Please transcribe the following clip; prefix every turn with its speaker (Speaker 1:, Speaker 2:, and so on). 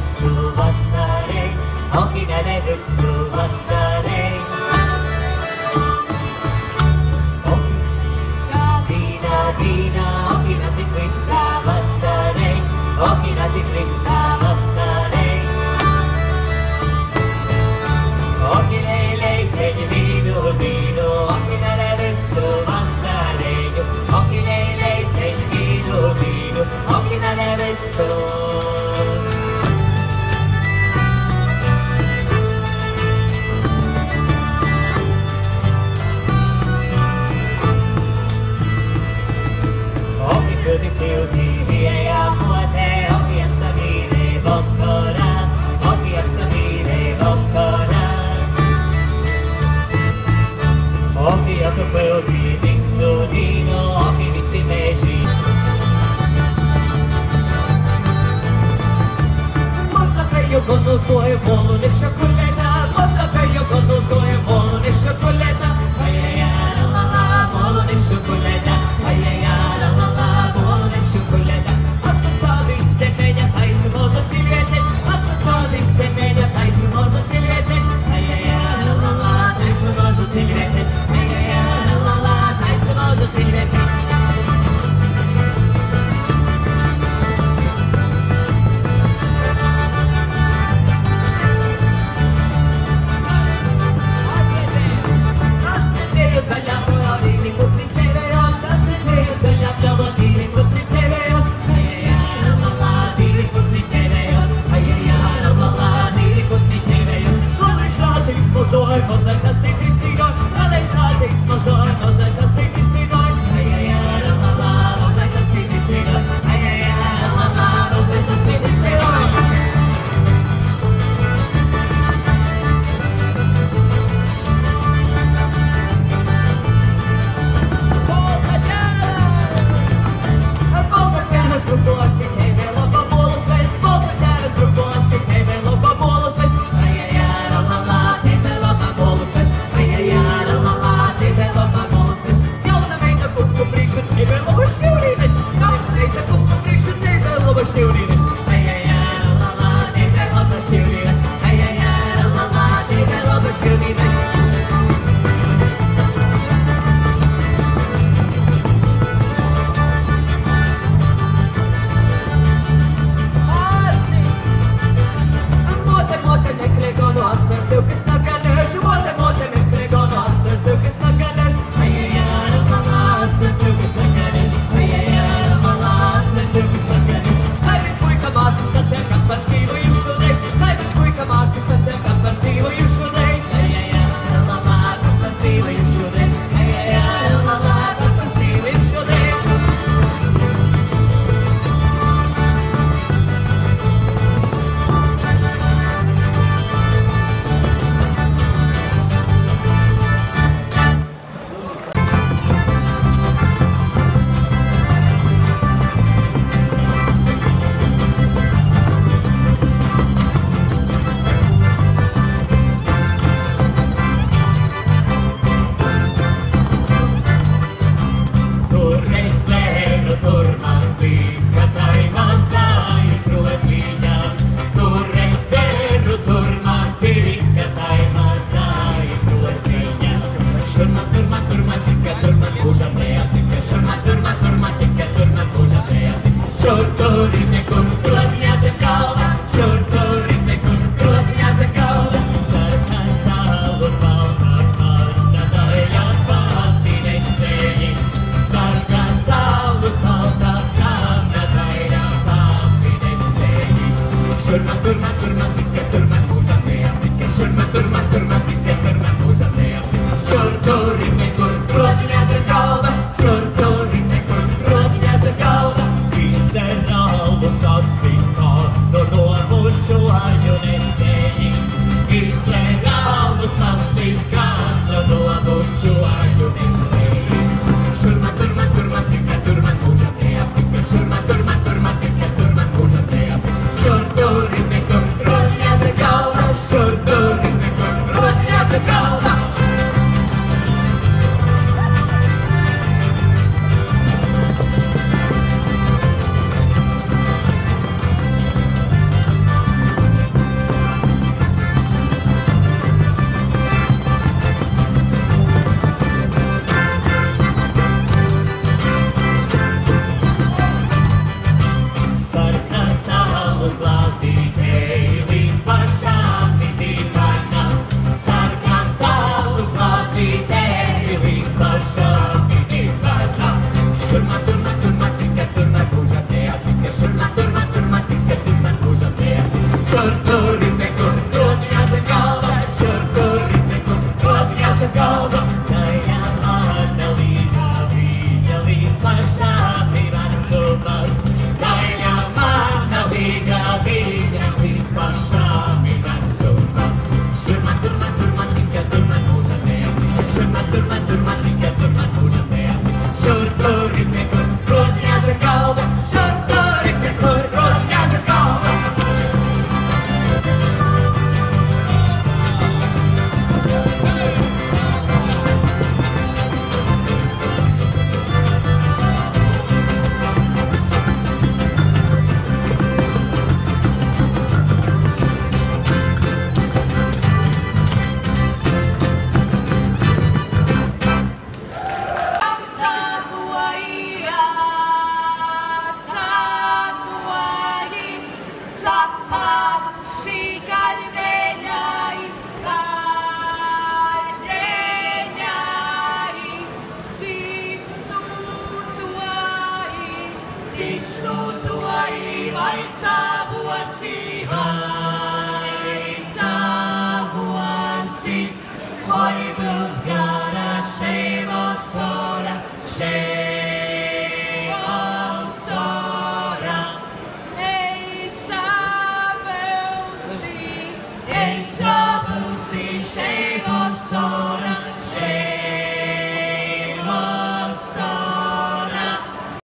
Speaker 1: su vasarai, occhi nelle su vasarai. Dina, occhi nati questa vasarai, occhi nati questa vasarai. Occhi lei, tegli vino, vino, occhi nelle su vasarai, occhi lei, tegli vino, vino, occhi nelle su. Di più di via a te, occhi a salire, boccora, occhi a salire, boccora. Occhi a coperti di sodino, occhi di simeci. Cosa che io conosco è buono di cioccolata, cosa che io conosco è buono di cioccolata. Ai ai ai, la la la, buono di cioccolata. Ai ai ai, la la la. blue sky.